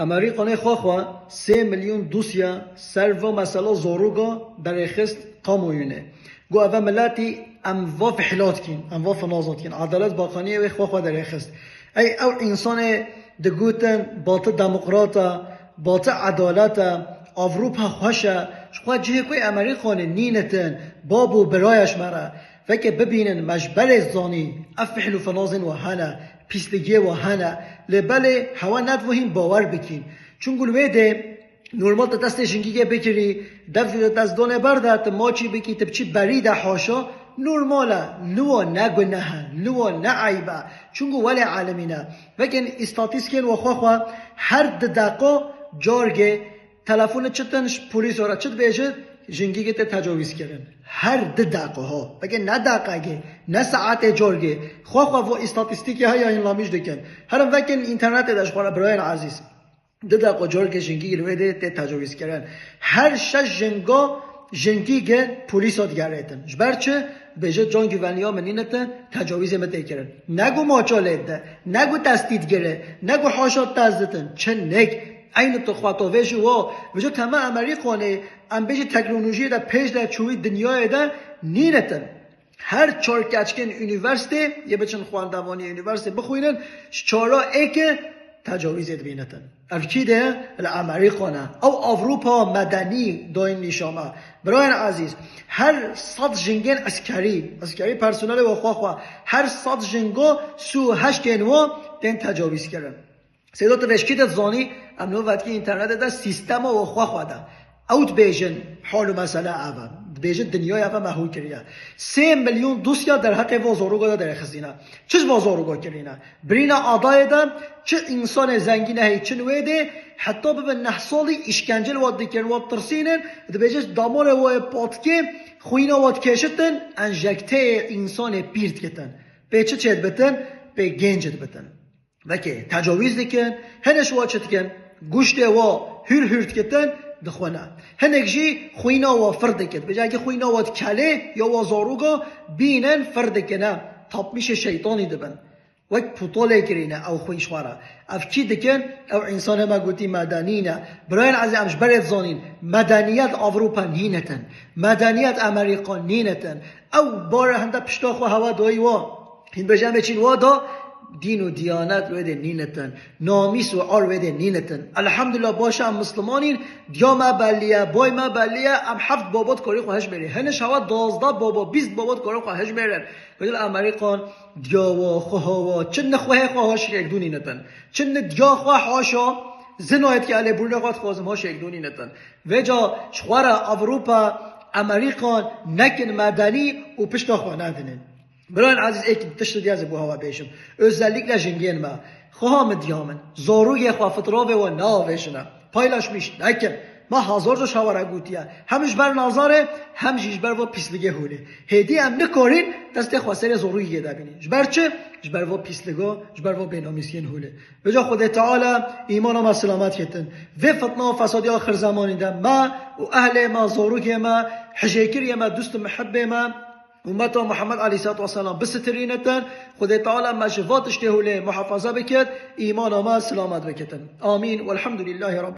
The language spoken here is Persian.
امریکا خواهد 3 میلیون دوسیا سر و مسئله زوروگا در خست قاموینه گو اوه ملاتی اموا فحلات کن اموا فنازات کن عدالت باقانیه و خواهد در خست ای او انسان دگوتن باط دموکراتا باط عدالتا اوروپا خوشه شخواه جه کوی امریکا نینتن بابو برایش مره وکه ببینن مجبر زانی افحلو فنازن و هنه پیسلگی و هنه لبله هوا ندوهیم باور بکین چون گلوه ده نورمال تا دست جنگیگه بکری دست دونه بردت ما چی بکی تب چی برید حاشا نورماله لو نگو نه لو نعیبه چون ولی عالمینه وکن استاتیسکن و خواه هر دقیقه جارگه تلفن چتنش پلیس را چت بیشت جنگیگه تجاوز کردن هر دقیقه ها بگه نه دقیقه نه ساعت جارگه خواه و استاتیستیکی های این لامیش دکن هر وکن اینترنت داشت خواهر برای عزیز دقیقه جارگه جنگیگه رویده تجاوز کردن هر شش جنگیگه پلیس ها دیگرهتن جبرچه بجه جان گوانیا منینتن تجاوز مته کردن نگو ماچاله نگو تستید گره نگو حاشات تزدتن چه نگ این تو خاطوش و جو تمام امریکا نه ام بیش تکنولوژی دا پیش در چوی دنیای دا نینتن هر چهار کچکن یونیورسیته یه بچن خواندوانی یونیورسیته بخوینن چهارا ایک تجاوز بینتن افکیده امریکا نه او اروپا مدنی داین نشامه برای عزیز هر صد جنگن عسکری پرسنل و خواه هر صد جنگو سو هشتن و دن تجاوز کردن سیدات رشکیت زانی امنو وقتی اینترنت دا سیستم و خواه ده اوت بیجن حال و مسئله اول بیجن دنیای اول محول کریه 3 میلیون دوسیا در حق وازاروگا در خزینه چه وازاروگا کرینه برینا آدای ده چه انسان زنگینه هی چه نویده حتی به 9 سالی اشکنجل واد دیکن واد ترسینن ده بیجن دامار و پاتکه خوینا واد کشتن انجکته انسان پیرت کتن به چه بتن به گنجت بتن وکی تجاوز دیکن هنش واچت کن گوشت و هرت کتن دخونه هنگ جی خوینا و فرد کت بجای که خوینا و کله یا وازاروگا بینن فرد کنه تاب میشه شیطانی دبن وک پوتاله کرینه او خویشواره اف چی دکن او انسان ما گوتی مدنینه براین از امش برد زانین مدنیت اروپا نینتن مدنیت امریکا نینتن او بار هنده پشتاخ و هوا دایی و هین بجمع چین وادا دین و دیانت ویده نینتن نامیس و عار ویده نینتن الحمدلله باشه هم مسلمانین دیا ما بلیه بای ما بلیه ام 7 بابات کاری خواهش بری هنش هوا 12 بابا 20 بابات کاری خواهش برن ویدل امریکان دیا و خواه و چن خواهش یک دو نینتن چن دیا خواه حاشا زنایت که علی برونه قد خوازم هاش یک دو نینتن ویجا شخوار اروپا امریکان نکن مدنی و پشتا خواه ندنین برای عزیز ایک تشتدی از بوها بیشم özellikle جنگین ما خواهم دیامن زاروی خواه فتراوه و ناوشنه پایلاش میش نکن ما هزار جو شاوره گوتیه همش بر نظاره همش بر و پیسلگه هوله هدی هم نکارین دست خواسته زاروی گده بینی جبر چه جبر و پیسلگه جبر و بینامیسین هوله به جا خود تعالی ایمان و سلامت کتن و فتنه و فسادی آخر زمانی ده ما و اهل ما زاروی ما حجیکری ما دوست محب ما امت محمد علیه الصلاه و السلام بسترینتن خدا تعالی مشفاتش له محافظه بکد ایمان ما سلامت بکتن آمین والحمد لله رب